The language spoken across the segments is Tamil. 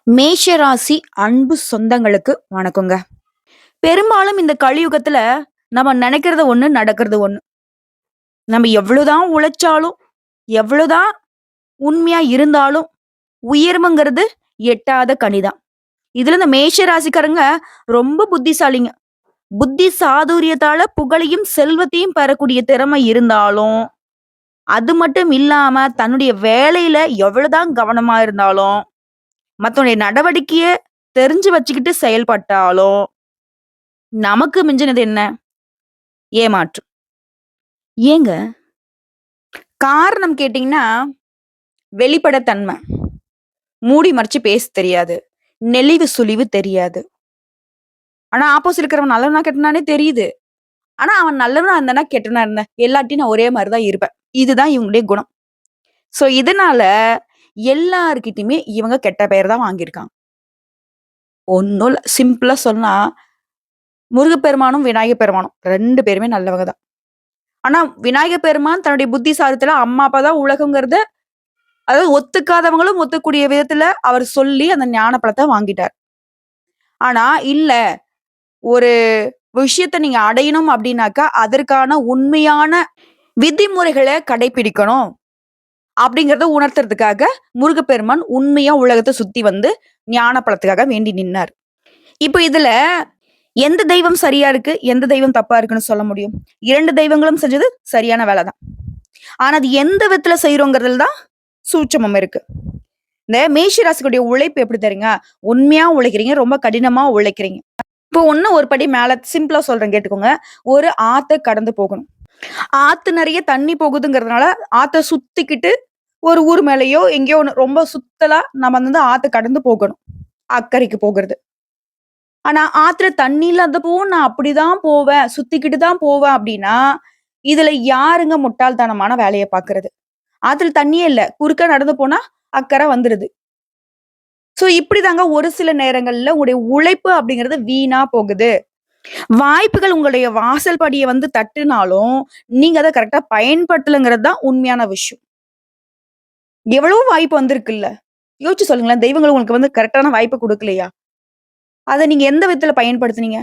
மேஷராசி அன்பு சொந்தங்களுக்கு வணக்கங்க. பெரும்பாலும் இந்த கலியுகத்துல நம்ம நினைக்கிறது ஒண்ணு, நடக்கிறது ஒண்ணு. நம்ம எவ்வளவுதான் உழைச்சாலும், எவ்வளவுதான் உண்மையா இருந்தாலும், உயர்வுங்கிறது எட்டாத கனிதான். இதுல இந்த மேஷ ராசிக்காரங்க ரொம்ப புத்திசாலிங்க. புத்தி சாதுரியத்தால புகழையும், செல்வத்தையும் பெறக்கூடிய திறமை இருந்தாலும், அது மட்டும் இல்லாம தன்னுடைய வேலையில எவ்வளவுதான் கவனமா இருந்தாலும், மத்தவங்களுடைய நடவடிக்கைய தெரிஞ்சு வச்சுக்கிட்டு செயல்பட்டாலும் நமக்கு மிஞ்சினது என்ன? ஏமாற்றம். ஏங்க? காரணம் கேட்டீங்கன்னா, வெளிப்படைத்தன்மை. மூடி மறைச்சு பேச தெரியாது. நெளிவு சுளிவு தெரியாது. ஆனா ஆப்போசிட்ல இருக்கிறவன் நல்லவனா கெட்டவனானே தெரியுது. ஆனா அவன் நல்லவனா இருந்தானா, கெட்டவனா இருந்தா, எல்லார்ட்டயும் நான் ஒரே மாரி தான் இருப்பேன். இதுதான் இவங்களுடைய குணம். சோ இதனால எல்லார்கிட்டயுமே இவங்க கெட்ட பெயர் தான் வாங்கியிருக்காங்க. ஒண்ணும் இல்ல. சிம்பிளா சொன்னா, முருகப்பெருமானும், விநாயகப் பெருமானும் 2 பேருமே நல்லவங்க தான். ஆனா விநாயகப் பெருமான் தன்னுடைய புத்திசாலித்தல அம்மா, அப்பா தான் உலகம்ங்கிறத அதாவது ஒத்துக்காதவங்களும் ஒத்துக்கூடிய விதத்துல அவர் சொல்லி அந்த ஞான பழத்த வாங்கிட்டார். ஆனா, இல்ல ஒரு விஷயத்த நீங்க அடையணும் அப்டின்னாக்கா, அதற்கான உண்மையான விதிமுறைகள கடைப்பிடிக்கணும். அப்டிங்கிறத உணர்த்துறதுக்காக முருகப்பெருமான் உண்மையா உலகத்த சுத்தி வந்து ஞான பழத்துக்காக வேண்டி நின்னார். இப்ப இதுல எந்த தெய்வம் சரியா இருக்கு, எந்த தெய்வம் தப்பா இருக்குன்னு சொல்ல முடியும்? 2 தெய்வங்களும் செஞ்சது சரியான வேல தான். ஆனா, அது எந்த விதத்துல செய்றோங்கிறதுல தான் சூட்சமம் இருக்கு. இந்த மேஷ ராசிக்குடைய உழைப்பு எப்படி தெரியுங்க? உண்மையா உழைக்கிறீங்க. ரொம்ப கடினமா உழைக்கிறீங்க. இப்போ ஒரு படி மேல சிம்பிளா சொல்றேன் கேட்டுக்கோங்க. ஒரு ஆத்த கடந்து போகணும். ஆத்து நெறைய தண்ணி போகுதுங்கிறதுனால, ஆத்த சுத்திக்கிட்டு ஒரு ஊர் மேலயோ, எங்கேயோ ஒண்ணு ரொம்ப சுத்தலா நம்ம வந்து ஆத்த கடந்து போகணும். அக்கரைக்கு போகுறது. ஆனா, ஆத்துல தண்ணி இல்லாதப்போ நான் அப்படிதான் போவேன், சுத்திக்கிட்டு தான் போவேன் அப்படின்னா, இதுல யாருங்க முட்டாள்தனமான வேலைய பாக்குறது? ஆத்துல தண்ணியே இல்ல. குறுக்க நடந்து போனா அக்கரை வந்துருது. சோ இப்படிதாங்க ஒரு சில நேரங்கள்ல உங்களுடைய உழைப்பு அப்படிங்கிறது வீணா போகுது. வாய்ப்புகள் உங்களுடைய வாசல் படிய வந்து தட்டுனாலும், நீங்க அத கரெக்ட்டா பயன்படுத்தலங்கிறது தான் உண்மையான விஷயம். எவ்வளவோ வாய்ப்பு வந்திருக்குல்ல. யோசிச்சு சொல்லுங்களேன். தெய்வங்கள் உங்களுக்கு வந்து கரெக்ட்டான வாய்ப்பு குடுக்கலையா? அத நீங்க எந்த விதத்துல பயன்படுத்துனீங்க?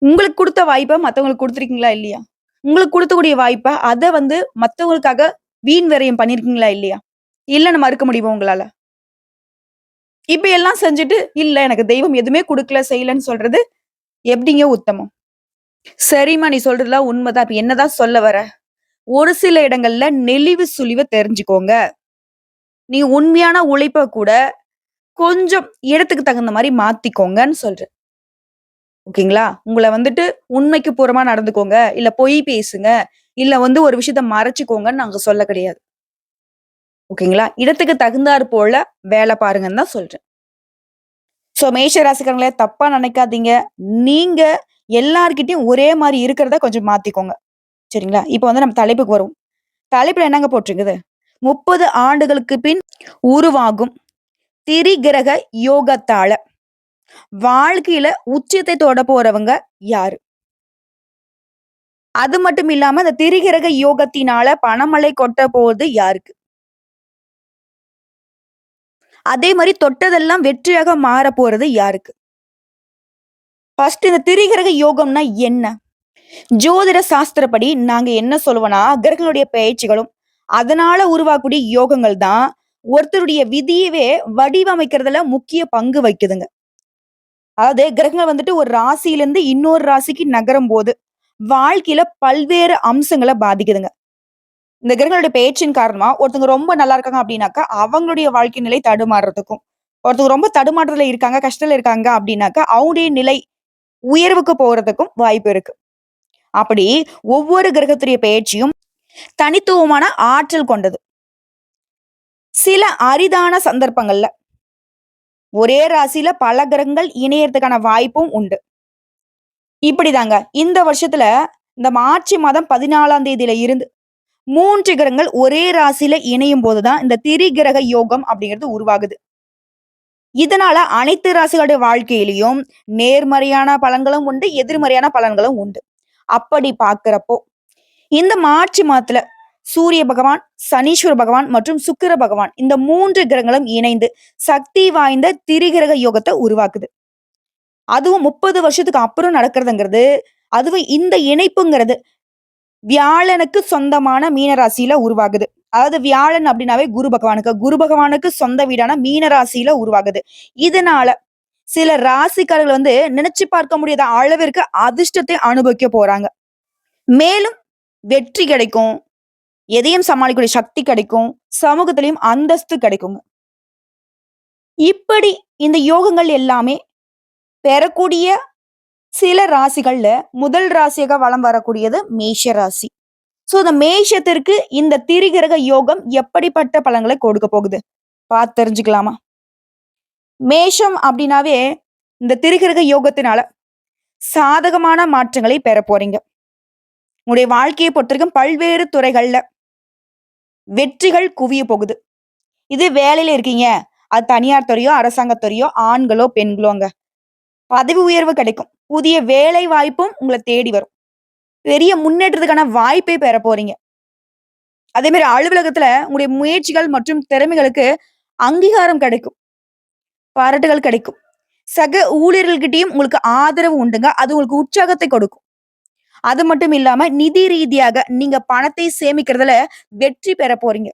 உங்களுக்கு குடுத்த வாய்ப்ப மத்தவங்களுக்கு குடுத்துருக்கீங்களா இல்லையா? உங்களுக்கு குடுக்கக்கூடிய வாய்ப்ப அத வந்து மத்தவங்களுக்காக வீண் விரயம் பண்ணியிருக்கீங்களா இல்லையா? இல்லன்னு மறுக்க முடியுமா உங்களால? இப்ப எல்லாம் செஞ்சுட்டு, இல்ல எனக்கு தெய்வம் எதுவுமே குடுக்கல, செய்யலன்னு சொல்றது எப்படிங்க உத்தமம்? சரிம்மா நீ சொல்றதெல்லாம் உண்மைதான். இப்ப என்னதான் சொல்ல வர? ஒரு சில இடங்கள்ல நெளிவு சுளிவ தெரிஞ்சுக்கோங்க. நீங்க உண்மையான உழைப்ப கூட கொஞ்சம் இடத்துக்கு தகுந்த மாரி மாத்திக்கோங்கன்னு சொல்றேன். ஓகேங்களா? உங்கள வந்துட்டு உண்மைக்கு புறமா நடந்துக்கோங்க. இல்ல பொய் பேசுங்க. இல்ல வந்து ஒரு விஷயத்த மறைச்சுக்கோங்கன்னு நாங்க சொல்ல கிடையாது. ஓகேங்களா? இடத்துக்கு தகுந்தாற் போல வேல பாருங்கன்னு தான் சொல்றேன். சோ மேஷ ராசிக்காரங்களே தப்பா நினைக்காதீங்க. நீங்க எல்லார்கிட்டயும் ஒரே மாரி இருக்கிறத கொஞ்சம் மாத்திக்கோங்க. சரிங்களா? இப்ப வந்து நம்ம தலைப்புக்கு வருவோம். தலைப்புல என்னங்க போட்டிருக்குது? 30 ஆண்டுகளுக்கு பின் உருவாகும் திரிகிரக யோகத்தால வாழ்க்கையில உச்சத்தை தொட போறவங்க யாரு? அது மட்டும் இல்லாம அந்த திரிகிரக யோகத்தினால பணமழை கொட்ட போவது யாருக்கு? அதே மாரி தொட்டதெல்லாம் வெற்றியாக மாறப் போறது யாருக்கு? ஃபர்ஸ்ட் இந்த திரிகிரக யோகம்னா என்ன? ஜோதிட சாஸ்திரப்படி நாங்க என்ன சொல்லுவோம்னா, கிரகங்களுடைய பெயர்ச்சிகளும், அதனால உருவாகக்கூடிய யோகங்கள் தான் ஒருத்தருடைய விதியவே வடிவமைக்கிறதுல முக்கிய பங்கு வகிக்குதுங்க. அதாவது கிரகங்கள் வந்துட்டு ஒரு ராசியிலிருந்து இன்னொரு ராசிக்கு நகரும்போது, வாழ்க்கையில பல்வேறு அம்சங்கள பாதிக்குதுங்க. இந்த கிரகங்களுடைய பெயர்ச்சியின் காரணமா ஒருத்தவங்க ரொம்ப நல்லா இருக்காங்க அப்படின்னாக்கா, அவங்களுடைய வாழ்க்கை நிலை தடுமாறுறதுக்கும், ஒருத்தவங்க ரொம்ப தடுமாற்றத்துல இருக்காங்க, கஷ்டத்துல இருக்காங்க அப்படின்னாக்கா, அவங்களுடைய நிலை உயர்வுக்கு போறதுக்கும் வாய்ப்பு இருக்கு. அப்படி ஒவ்வொரு கிரகத்துடைய பெயர்ச்சியும் தனித்துவமான ஆற்றல் கொண்டது. சில அரிதான சந்தர்ப்பங்கள்ல ஒரே ராசியில பல கிரகங்கள் இணையறதுக்கான வாய்ப்பும் உண்டு. இப்படிதாங்க இந்த வருஷத்துல இந்த மார்ச் மாதம் 14ஆம் தேதியில இருந்து 3 கிரகங்கள் ஒரே ராசியில இணையும் போதுதான் இந்த திரிகிரக யோகம் அப்படிங்கிறது உருவாகுது. இதனால அனைத்து ராசிகளுடைய வாழ்க்கையிலயும் நேர்மறையான பலன்களும் உண்டு, எதிர்மறையான பலன்களும் உண்டு. அப்படி பார்க்கிறப்போ இந்த மார்ச் மாதத்துல சூரிய பகவான், சனீஸ்வர பகவான் மற்றும் சுக்கிர பகவான் இந்த 3 கிரகங்களும் இணைந்து சக்தி வாய்ந்த திரிகிரக யோகத்த உருவாக்குது. அதுவும் 30 வருஷத்துக்கு அப்புறம் நடக்கிறதுங்கிறது, அதுவும் இந்த இணைப்புங்கிறது வியாழனுக்கு சொந்தமான மீன ராசியில உருவாகுது. அதாவது வியாழன் அப்படின்னாவே குரு பகவானுக்கு. குரு பகவானுக்கு சொந்த வீடான மீன ராசியில உருவாகுது. இதனால சில ராசிக்காரர்கள் நினைச்சு பார்க்க முடியாத அளவிற்கு அதிர்ஷ்டத்தை அனுபவிக்க போறாங்க. மேலும் வெற்றி கிடைக்கும். எதையும் சமாளிக்கக்கூடிய சக்தி கிடைக்கும். சமூகத்திலயும் அந்தஸ்து கிடைக்குங்க. இப்படி இந்த யோகங்கள் எல்லாமே பெறக்கூடிய சில ராசிகள்ல முதல் ராசியாக வலம் வரக்கூடியது மேஷ ராசி. சோ இந்த மேஷத்திற்கு இந்த திரிகிரக யோகம் எப்படிப்பட்ட பலன்களை கொடுக்க போகுது பார்த்து தெரிஞ்சுக்கலாமா? மேஷம் அப்படின்னாவே இந்த திரிகிரக யோகத்தினால சாதகமான மாற்றங்களை பெற போறீங்க. உங்களுடைய வாழ்க்கையை பொறுத்தவரைக்கும் பல்வேறு துறைகள்ல வெற்றிகள் குவிய போகுது. இது வேலையில இருக்கீங்க, அது தனியார் துறையோ அரசாங்கத்துறையோ ஆண்களோ பெண்களோங்க, பதவி உயர்வு கிடைக்கும். புதிய வேலை வாய்ப்பும் உங்களை தேடி வரும். பெரிய முன்னேற்றத்துக்கான வாய்ப்பை பெற போறீங்க. அதே மாதிரி அலுவலகத்துல உங்களுடைய முயற்சிகள் மற்றும் திறமைகளுக்கு அங்கீகாரம் கிடைக்கும். பாராட்டுகள் கிடைக்கும். சக ஊழியர்கள்கிட்டயும் உங்களுக்கு ஆதரவு உண்டுங்க. அது உங்களுக்கு உற்சாகத்தை கொடுக்கும். அது மட்டும் இல்லாம நிதி ரீதியாக நீங்க பணத்தை சேமிக்கிறதுல வெற்றி பெற போறீங்க.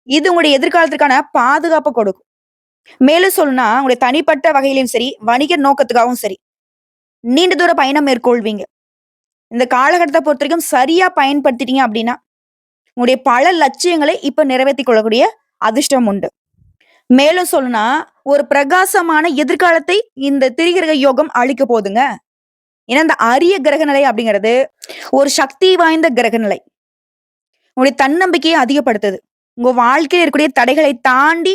இது உங்களுடைய எதிர்காலத்திற்கான பாதுகாப்பு கொடுக்கும். மேலும் சொல்லணும்னா உங்களுடைய தனிப்பட்ட வகையிலும் சரி, வணிக நோக்கத்துக்காகவும் சரி, நீண்ட தூர பயணம் மேற்கொள்வீங்க. இந்த காலகட்டத்தை பொறுத்த வரைக்கும் சரியா பயன்படுத்திட்டீங்க அப்படின்னா உங்களுடைய பல லட்சியங்களை இப்ப நிறைவேற்றிக் கொள்ளக்கூடிய அதிர்ஷ்டம் உண்டு. மேலும் சொல்லணும்னா ஒரு பிரகாசமான எதிர்காலத்தை இந்த திரிகிரக யோகம் அளிக்க போதுங்க. ஏன்னா இந்த அரிய கிரக நிலை அப்படிங்கிறது ஒரு சக்தி வாய்ந்த கிரக நிலை. உங்களுடைய தன்னம்பிக்கையை அதிகப்படுத்துது. உங்க வாழ்க்கையில் இருக்கக்கூடிய தடைகளை தாண்டி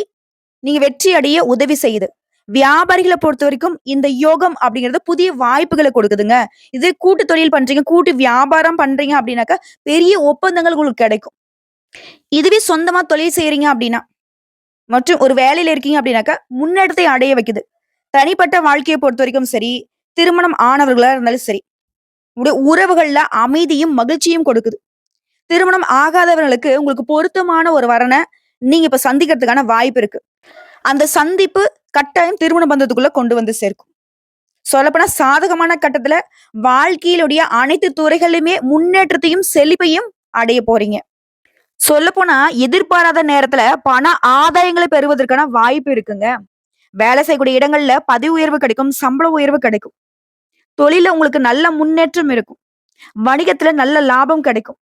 நீங்க வெற்றி அடைய உதவி செய்யுது. வியாபாரிகளை பொறுத்த வரைக்கும் இந்த யோகம் அப்படிங்கிறது புதிய வாய்ப்புகளை கொடுக்குதுங்க. இது கூட்டு தொழில் பண்றீங்க, கூட்டு வியாபாரம் பண்றீங்க அப்படின்னாக்கா பெரிய ஒப்பந்தங்கள் உங்களுக்கு கிடைக்கும். இதுவே சொந்தமா தொழில் செய்யறீங்க அப்படின்னா மற்றும் ஒரு வேலையில இருக்கீங்க அப்படின்னாக்கா முன்னேற்றத்தை அடைய வைக்குது. தனிப்பட்ட வாழ்க்கையை பொறுத்த வரைக்கும் சரி, திருமணம் ஆனவர்களா இருந்தாலும் சரி, உங்களுடைய உறவுகள்ல அமைதியும் மகிழ்ச்சியும் கொடுக்குது. திருமணம் ஆகாதவர்களுக்கு உங்களுக்கு பொருத்தமான ஒரு வரனை நீங்க இப்ப சந்திக்கிறதுக்கான வாய்ப்பு இருக்கு. அந்த சந்திப்பு கட்டாயம் திருமண பந்தத்துக்குள்ள கொண்டு வந்து சேர்க்கும். சொல்லப்போனா சாதகமான கட்டத்துல வாழ்க்கையிலுடைய அனைத்து துறைகளிலுமே முன்னேற்றத்தையும் செழிப்பையும் அடைய போறீங்க. சொல்லப்போனா எதிர்பாராத நேரத்துல பண ஆதாயங்களை பெறுவதற்கான வாய்ப்பு இருக்குங்க. வேலை செய்யக்கூடிய இடங்கள்ல பதவி உயர்வு கிடைக்கும், சம்பள உயர்வு கிடைக்கும். தொழில உங்களுக்கு நல்ல முன்னேற்றம் இருக்கும். வணிகத்துல நல்ல லாபம் கிடைக்கும்.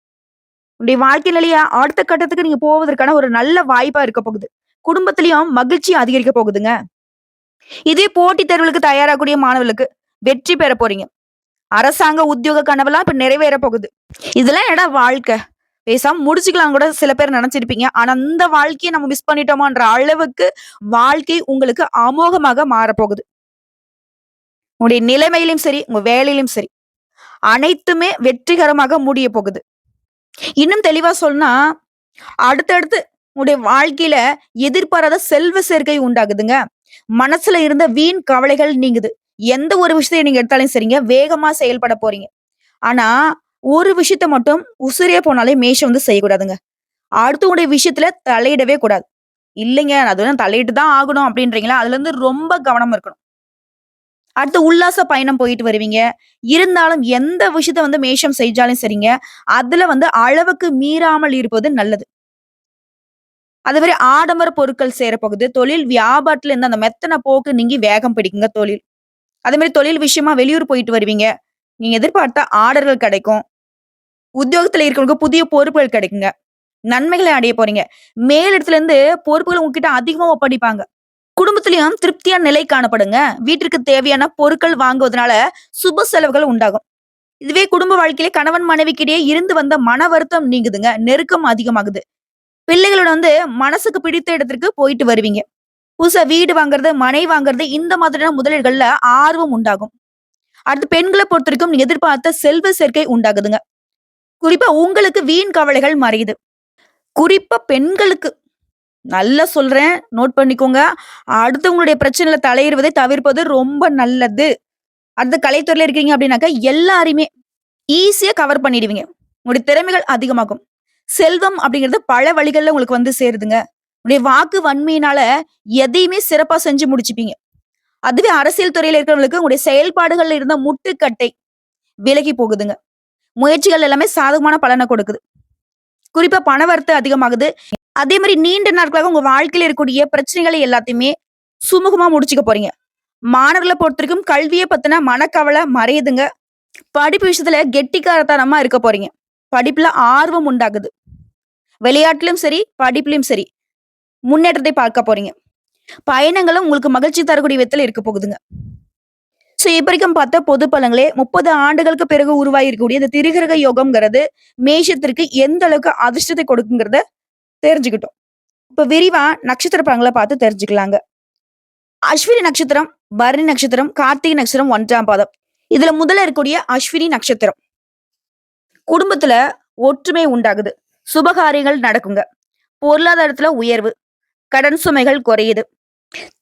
உங்களுடைய வாழ்க்கை நிலையா அடுத்த கட்டத்துக்கு நீங்க போவதற்கான ஒரு நல்ல வாய்ப்பா இருக்க போகுது. குடும்பத்திலயும் மகிழ்ச்சி அதிகரிக்க போகுதுங்க. இதே போட்டித் தேர்வுகளுக்கு தயாராகக்கூடிய மாணவர்களுக்கு வெற்றி பெற போறீங்க. அரசாங்க உத்தியோக கனவெல்லாம் இப்ப நிறைவேற போகுது. இதெல்லாம் என்னடா வாழ்க்கை, பேசாம முடிச்சுக்கலாம் கூட சில பேர் நினைச்சிருப்பீங்க. ஆனா அந்த வாழ்க்கையை நம்ம மிஸ் பண்ணிட்டோமான்ற அளவுக்கு வாழ்க்கை உங்களுக்கு அமோகமாக மாறப்போகுது. உங்களுடைய நிலைமையிலும் சரி, உங்க வேலையிலும் சரி, அனைத்துமே வெற்றிகரமாக முடிய போகுது. இன்னும் தெளிவா சொன்னா அடுத்தடுத்து உங்களுடைய வாழ்க்கையில எதிர்பாராத செல்வ சேர்க்கை உண்டாகுதுங்க. மனசுல இருந்த வீண் கவலைகள் நீங்குது. எந்த ஒரு விஷயத்தை நீங்க எடுத்தாலும் சரிங்க, வேகமா செயல்பட போறீங்க. ஆனா ஒரு விஷயத்த மட்டும் உசிரியா போனாலே மேஷம் செய்யக்கூடாதுங்க. அடுத்தவங்களுடைய விஷயத்துல தலையிடவே கூடாது. இல்லைங்க அது தலையிட்டு தான் ஆகணும் அப்படின்றீங்களா, அதுல இருந்து ரொம்ப கவனம் இருக்கணும். அடுத்து உல்லாச பயணம் போயிட்டு வருவீங்க. இருந்தாலும் எந்த விஷயத்த மேஷம் செஞ்சாலும் சரிங்க, அதுல அளவுக்கு மீறாமல் இருப்பது நல்லது. அதுவரை ஆடம்பர பொருட்கள் சேரப்போகுது. தொழில் வியாபாரத்துல இருந்து அந்த மெத்தன போக்கு நீங்கி வேகம் பிடிக்குங்க தொழில். அதே மாதிரி தொழில் விஷயமா வெளியூர் போயிட்டு வருவீங்க. நீங்க எதிர்பார்த்த ஆர்டர்கள் கிடைக்கும். உத்தியோகத்துல இருக்கிறவங்களுக்கு புதிய பொறுப்புகள் கிடைக்குங்க. நன்மைகளை அடைய போறீங்க. மேலிடத்துல இருந்து பொறுப்புகள் உங்ககிட்ட அதிகமா ஒப்படைப்பாங்க. குடும்பத்திலயும் திருப்தியான நிலை காணப்படுங்க. வீட்டிற்கு தேவையான பொருட்கள் வாங்குவதனால சுப செலவுகள் உண்டாகும். இதுவே குடும்ப வாழ்க்கையிலே கணவன் மனைவிக்கிடையே இருந்து வந்த மன வருத்தம் நீங்குதுங்க. நெருக்கம் அதிகமாகுது. பிள்ளைகளோட மனசுக்கு பிடித்த இடத்திற்கு போயிட்டு வருவீங்க. புதுசா வீடு வாங்குறது, மனை வாங்குறது இந்த மாதிரியான முதலீடுகள்ல ஆர்வம் உண்டாகும். அடுத்து பெண்களை பொறுத்த வரைக்கும் நீங்க எதிர்பார்த்த செல்வ சேர்க்கை உண்டாகுதுங்க. குறிப்பா உங்களுக்கு வீண் கவலைகள் மறையுது. குறிப்பா பெண்களுக்கு நல்லா சொல்றேன், நோட் பண்ணிக்கோங்க. அடுத்தவங்களுடைய பிரச்சனையில தலையிடுவதை தவிர்ப்பது ரொம்ப நல்லது. அடுத்து கலைத்துறையில இருக்கீங்க அப்படின்னாக்கா எல்லாரையுமே ஈஸியா கவர் பண்ணிடுவீங்க. உங்களுடைய திறமைகள் அதிகமாகும். செல்வம் அப்படிங்கிறது பல வழிகள்ல உங்களுக்கு வந்து சேருதுங்க. உங்களுடைய வாக்கு வன்மையினால எதையுமே சிறப்பா செஞ்சு முடிச்சுப்பீங்க. அதுவே அரசியல் துறையில இருக்கிறவங்களுக்கு உங்களுடைய செயல்பாடுகள்ல இருந்த முட்டுக்கட்டை விலகி போகுதுங்க. முயற்சிகள் எல்லாமே சாதகமான பலன கொடுக்குது. குறிப்பா பணவரத்து அதிகமாகுது. அதே மாரி நீண்ட நாட்களாக உங்க வாழ்க்கையில இருக்கக்கூடிய பிரச்சனைகளை எல்லாத்தையுமே சுமூகமா முடிச்சுக்க போறீங்க. மாணவர்கள பொறுத்தவரைக்கும் கல்விய பத்தின மனக்கவல மறையுதுங்க. படிப்பு விஷயத்துல கெட்டிக்காரத்தனமா இருக்க போறீங்க. படிப்புல ஆர்வம் உண்டாகுது. விளையாட்டுலயும் சரி, படிப்புலயும் சரி, முன்னேற்றத்தை பார்க்க போறீங்க. பயணங்களும் உங்களுக்கு மகிழ்ச்சி தரக்கூடிய விதத்துல இருக்க போகுதுங்க. இப்படிக்கும் பார்த்தா பொது பலன்களே 30 ஆண்டுகளுக்கு பிறகு உருவாகியிருக்கக்கூடிய இந்த திரிகிரக யோகம்ங்கிறது மேஷத்திற்கு எந்த அளவுக்கு அதிர்ஷ்டத்தை கொடுக்குங்கிறத தெரிஞ்சுக்கிட்டோம். இப்ப விரிவா நட்சத்திர பலன்கள பார்த்து தெரிஞ்சுக்கலாங்க. அஸ்வினி நட்சத்திரம், பரணி நட்சத்திரம், கார்த்திகை நட்சத்திரம் 1ஆம் பாதம். இதுல முதல்ல இருக்கக்கூடிய அஸ்வினி நட்சத்திரம். குடும்பத்துல ஒற்றுமை உண்டாகுது. சுபகாரியங்கள் நடக்குங்க. பொருளாதாரத்துல உயர்வு. கடன் சுமைகள் குறையுது.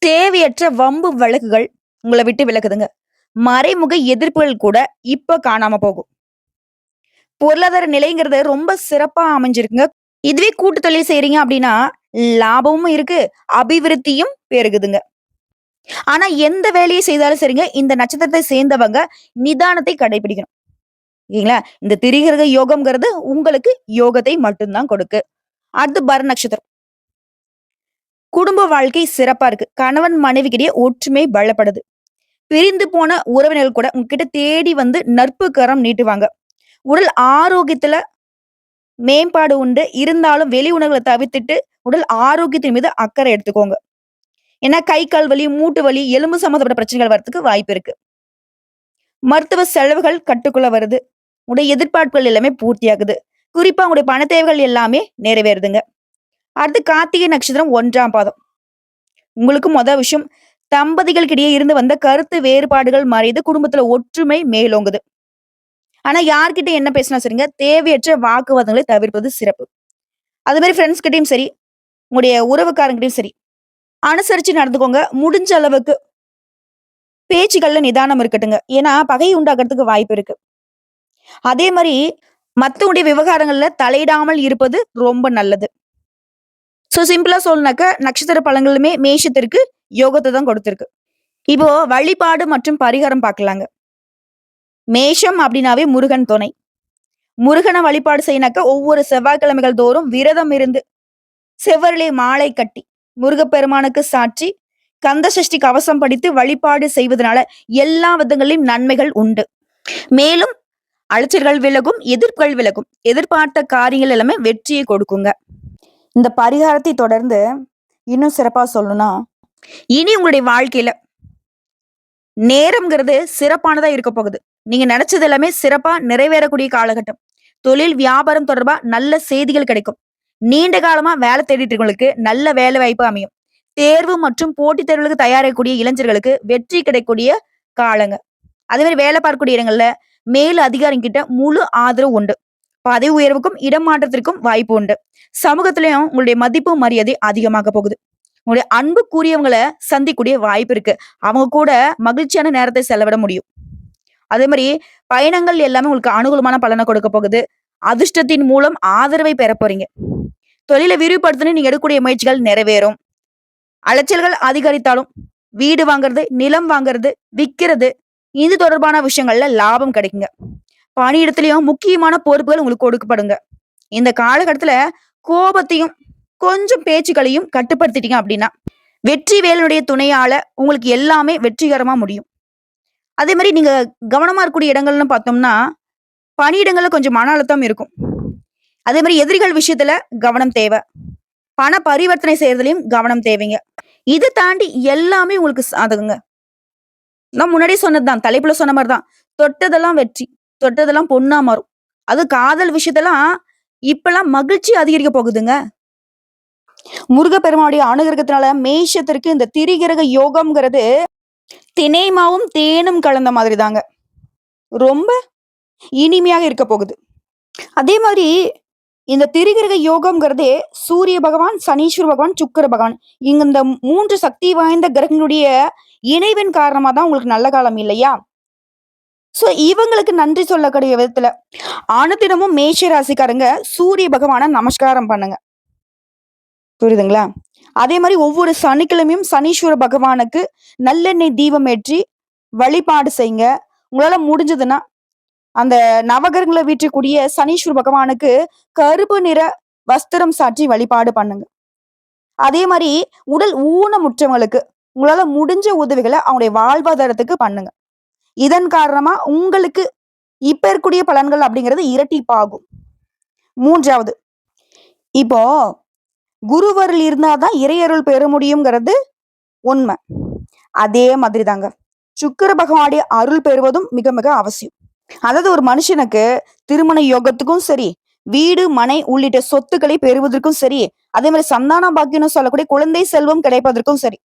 தேவையற்ற வம்பு வழக்குகள் உங்கள விட்டு விலகுதுங்க. மறைமுக எதிர்ப்புகள் கூட இப்ப காணாம போகும். பொருளாதார நிலைங்கிறது ரொம்ப சிறப்பா அமைஞ்சிருக்குங்க. இதுவே கூட்டு தொழில் செய்றீங்க அப்படின்னா, லாபமும் இருக்கு, அபிவிருத்தியும் பெருகுதுங்க. ஆனா எந்த வேலையை செய்தாலும் சரிங்க, இந்த நட்சத்திரத்தை சேர்ந்தவங்க நிதானத்தை கடைபிடிக்கணும். இல்லைங்களா? இந்த திரிகிரக யோகம்ங்கிறது உங்களுக்கு யோகத்தை மட்டும் தான் கொடுக்கு. அடுத்து பரண நட்சத்திரம். குடும்ப வாழ்க்கை சிறப்பா இருக்கு. கணவன் மனைவிக்கிடையே ஒற்றுமை பலப்படுது. பிரிந்து போன உறவினர்கள் கூட உங்ககிட்ட தேடி வந்து நட்பு கரம் நீட்டுவாங்க. உடல் ஆரோக்கியத்துல மேம்பாடு உண்டு. இருந்தாலும் வெளி உணவுகள தவிர்த்துட்டு உடல் ஆரோக்கியத்தின் மீது அக்கறை எடுத்துக்கோங்க. ஏன்னா கை, கால் வலி, மூட்டு வலி, எலும்பு சம்மந்தப்பட்ட பிரச்சனைகள் வரதுக்கு வாய்ப்பு இருக்கு. மருத்துவ செலவுகள் கட்டுக்குள்ள வருது. உங்களுடைய எதிர்பார்ப்புகள் எல்லாமே பூர்த்தியாகுது. குறிப்பா உங்களுடைய பண தேவைகள் எல்லாமே நிறைவேறுதுங்க. அடுத்து கார்த்திகை நட்சத்திரம் 1ஆம் பாதம். உங்களுக்கு விஷயம் தம்பதிகளுக்கிடையே இருந்து வந்த கருத்து வேறுபாடுகள் மறையுது. குடும்பத்துல ஒற்றுமை மேலோங்குது. ஆனா யார்கிட்ட என்ன பேசினா சரிங்க, தேவையற்ற வாக்குவாதங்களை தவிர்ப்பது சிறப்பு. அது மாரி ஃப்ரெண்ட்ஸ் கிட்டயும் சரி, உங்களுடைய உறவுக்காரங்கிட்டயும் சரி, அனுசரிச்சு நடந்துக்கோங்க. முடிஞ்ச அளவுக்கு பேச்சுக்கள்ல நிதானம் இருக்கட்டுங்க. ஏன்னா பகை உண்டாகுறதுக்கு வாய்ப்பு இருக்கு. அதே மாரி மத்தவங்களுடைய விவகாரங்கள்ல தலையிடாமல் இருப்பது ரொம்ப நல்லது. சிம்பிளா சொல்லணும்னாக்க நட்சத்திர பலன்களுமே மேஷத்திற்கு யோகத்த தான் கொடுத்திருக்கு. இப்போ வழிபாடு மற்றும் பரிகாரம் பார்க்கலாங்க. மேஷம் அப்படின்னாவே முருகன் துணை. முருகன வழிபாடு செய்யனாக்க ஒவ்வொரு செவ்வாய்க்கிழமைகள் தோறும் விரதம் இருந்து செவ்வரிலே மாலை கட்டி முருகப்பெருமானுக்கு சாற்றி கந்த சஷ்டி கவசம் படித்து வழிபாடு செய்வதனால எல்லா விதங்களிலும் நன்மைகள் உண்டு. மேலும் அலைச்சல்கள் விலகும், எதிர்ப்புகள் விலகும். எதிர்பார்த்த காரியங்கள் எல்லாமே வெற்றியை கொடுக்குங்க. இந்த பரிகாரத்தை தொடர்ந்து இன்னும் சிறப்பா சொல்லணும்னா, இனி உங்களுடைய வாழ்க்கையில நேரம்ங்கிறது சிறப்பானதா இருக்க போகுது. நீங்க நினைச்சது எல்லாமே சிறப்பா நிறைவேறக்கூடிய காலகட்டம். தொழில், வியாபாரம் தொடர்பா நல்ல செய்திகள் கிடைக்கும். நீண்ட காலமா வேலை தேடிட்டு இருக்கவங்களுக்கு நல்ல வேலை வாய்ப்பு அமையும். தேர்வு மற்றும் போட்டித் தேர்வுகளுக்கு தயாராகக்கூடிய இளைஞர்களுக்கு வெற்றி கிடைக்கக்கூடிய காலங்க. அதே மாதிரி வேலை பார்க்கக்கூடிய இடங்கள்ல மேல் அதிகாரிங்க கிட்ட முழு ஆதரவு உண்டு. பதவி உயர்வுக்கும் இடமாற்றத்திற்கும் வாய்ப்பு உண்டு. சமூகத்திலயும் உங்களுடைய மதிப்பு மரியாதை அதிகமாக போகுது. உங்களுடைய அன்புக்குரியவங்களை சந்திக்கூடிய வாய்ப்பு இருக்கு. அவங்க கூட மகிழ்ச்சியான நேரத்தை செலவிட முடியும். அதே மாதிரி பயணங்கள் எல்லாமே உங்களுக்கு அனுகூலமான பலனை கொடுக்க போகுது. அதிர்ஷ்டத்தின் மூலம் ஆதரவை பெற போறீங்க. தொழிலை விரிவுபடுத்தணும் நீங்க எடுக்கக்கூடிய முயற்சிகள் நிறைவேறும். அலைச்சல்கள் அதிகரித்தாலும் வீடு வாங்குறது, நிலம் வாங்குறது, விக்கிறது, இது தொடர்பான விஷயங்கள்ல லாபம் கிடைக்குங்க. பணியிடத்திலையும் முக்கியமான பொறுப்புகள் உங்களுக்கு கொடுக்கப்படுங்க. இந்த காலகட்டத்துல கோபத்தையும் கொஞ்சம் பேச்சுக்களையும் கட்டுப்படுத்திட்டீங்க அப்படின்னா வெற்றி வேலனுடைய துணையால உங்களுக்கு எல்லாமே வெற்றிகரமா முடியும். அதே மாதிரி நீங்க கவனமா இருக்கக்கூடிய இடங்கள்னு பார்த்தோம்னா பணியிடங்கள்ல கொஞ்சம் மன அழுத்தம் இருக்கும். அதே மாதிரி எதிரிகள் விஷயத்துல கவனம் தேவை. பண பரிவர்த்தனை செய்யறதுலயும் கவனம் தேவைங்க. இது தாண்டி எல்லாமே உங்களுக்கு சாதகங்க. நான் முன்னாடியே சொன்னதுதான், தலைப்புல சொன்ன மாதிரிதான், தொட்டதெல்லாம் வெற்றி, தொட்டதெல்லாம் பொண்ணா மாறும். அது காதல் விஷயத்தெல்லாம் இப்பெல்லாம் மகிழ்ச்சி அதிகரிக்க போகுதுங்க. முருகப்பெருமானுடைய அனுகிரகத்தினால மேஷத்திற்கு இந்த திரிகிரக யோகம்ங்கிறது தினைமாவும் தேனும் கலந்த மாதிரி தாங்க. ரொம்ப இனிமையாக இருக்க போகுது. அதே மாதிரி இந்த திரிகிரக யோகம்ங்கிறதே சூரிய பகவான், சனீஸ்வர பகவான், சுக்கிர பகவான் இங்க இந்த 3 சக்தி வாய்ந்த கிரகங்களுடைய இணைவின் காரணமா தான் உங்களுக்கு நல்ல காலம் இல்லையா? சோ இவங்களுக்கு நன்றி சொல்லக்கூடிய விதத்துல அனுதினமும் மேஷ ராசிக்காரங்க சூரிய பகவான நமஸ்காரம் பண்ணுங்க. புரியுதுங்களா? அதே மாதிரி ஒவ்வொரு சனிக்கிழமையும் சனீஸ்வர பகவானுக்கு நல்லெண்ணெய் தீபம் ஏற்றி வழிபாடு செய்யுங்க. உங்களால முடிஞ்சதுன்னா அந்த நவகிரகங்களை வீற்றக்கூடிய சனீஸ்வர பகவானுக்கு கருப்பு நிற வஸ்திரம் சாற்றி வழிபாடு பண்ணுங்க. அதே மாதிரி உடல் ஊனமுற்றவங்களுக்கு உங்களால முடிஞ்ச உதவிகளை அவங்களுடைய வாழ்வாதாரத்துக்கு பண்ணுங்க. இதன் காரணமா உங்களுக்கு இப்ப இருக்கக்கூடிய பலன்கள் அப்படிங்கிறது இரட்டிப்பாகும். மூன்றாவது, இப்போ குருவருள் இருந்தாதான் இறையருள் பெற முடியுங்கிறது உண்மை. அதே மாதிரி தாங்க சுக்கிர பகவானுடைய அருள் பெறுவதும் மிக மிக அவசியம். அதாவது ஒரு மனுஷனுக்கு திருமண யோகத்துக்கும் சரி, வீடு மனை உள்ளிட்ட சொத்துக்களை பெறுவதற்கும் சரி, அதே மாதிரி சந்தான பாக்கியம் சொல்லக்கூடிய குழந்தை செல்வம் கிடைப்பதற்கும் சரி,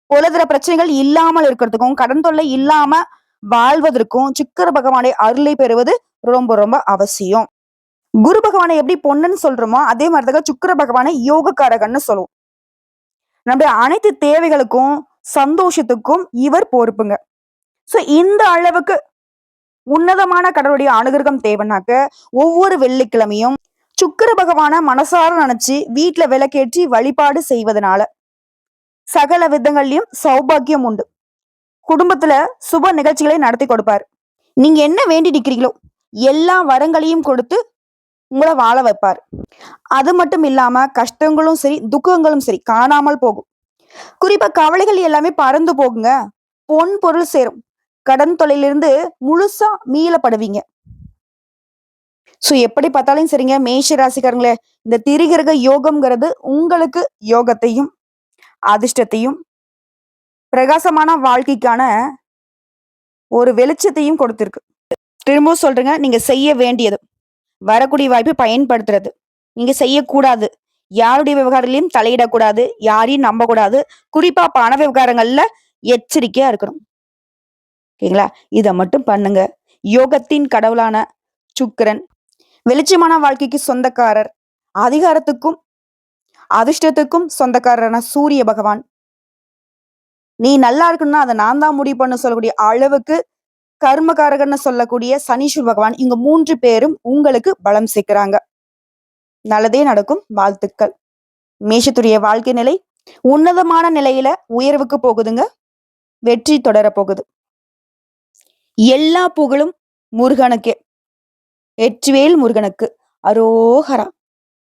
பொருளாதார பிரச்சனைகள் இல்லாமல் இருக்கிறதுக்கும், கடன் தொல்லை இல்லாம வாழ்வதற்கும் சுக்கிர பகவானுடைய அருளை பெறுவது ரொம்ப ரொம்ப அவசியம். குரு பகவானை எப்படி பொண்ணுன்னு சொல்றோமோ அதே மாதிரிதான் சுக்கிர பகவானை யோகக்காரகன்னு சொல்லுவோம். நம்முடைய அனைத்து தேவைகளுக்கும் சந்தோஷத்துக்கும் இவர் பொறுப்புங்க. சோ இந்த அளவுக்கு உன்னதமான கடவுளுடைய அனுகிரகம் தேவைனாக்க ஒவ்வொரு வெள்ளிக்கிழமையும் சுக்கிர பகவான மனசார நினைச்சு வீட்டுல விளக்கேற்றி வழிபாடு செய்வதனால சகல விதங்கள்லயும் சௌபாகியம் உண்டு. குடும்பத்துல சுப நிகழ்ச்சிகளை நடத்தி கொடுப்பாரு. நீங்க என்ன வேண்டி நிக்கிறீங்களோ எல்லா வரங்களையும் கொடுத்து உங்களை வாழ வைப்பார். அது மட்டும் இல்லாம கஷ்டங்களும் சரி துக்கங்களும் சரி காணாமல் போகும். குறிப்பா கவலைகள் எல்லாமே பறந்து போகுங்க. பொன் பொருள் சேரும். கடன் தொல்லையிலிருந்து முழுசா மீளப்படுவீங்க. சோ எப்படி பார்த்தாலும் சரிங்க மேஷ ராசிக்காரங்களே, இந்த திரிகிரக யோகம்ங்கிறது உங்களுக்கு யோகத்தையும் அதிர்ஷ்டத்தையும் பிரகாசமான வாழ்க்கைக்கான ஒரு வெளிச்சத்தையும் கொடுத்திருக்கு. திரும்பவும் சொல்றேங்க, நீங்க செய்ய வேண்டியது வரக்கூடிய வாய்ப்பை பயன்படுத்துறது. நீங்க செய்யக்கூடாது யாருடைய விவகாரத்திலையும் தலையிடக்கூடாது, யாரையும் நம்பக்கூடாது. குறிப்பா பண விவகாரங்கள்ல எச்சரிக்கையா இருக்கணும். ஓகேங்களா? இதை மட்டும் பண்ணுங்க. யோகத்தின் கடவுளான சுக்கிரன், வெளிச்சமான வாழ்க்கைக்கு சொந்தக்காரர், அதிகாரத்துக்கும் அதிர்ஷ்டத்துக்கும் சொந்தக்காரரான சூரிய பகவான், நீ நல்லா இருக்கணும்னா அதை நான் தான் முடிவு பண்ண சொல்லக்கூடிய அளவுக்கு கர்மகாரகன்னு சொல்லக்கூடிய சனீஸ்வர பகவான், இங்க 3 பேரும் உங்களுக்கு பலம் சேர்க்கிறாங்க. நல்லதே நடக்கும். வாழ்த்துக்கள். மேஷத்துடைய வாழ்க்கை நிலை உன்னதமான நிலையில உயர்வுக்கு போகுதுங்க. வெற்றி தொடர போகுது. எல்லா புகழும் முருகனுக்கே. வெற்றிவேல் முருகனுக்கு. அரோகரா.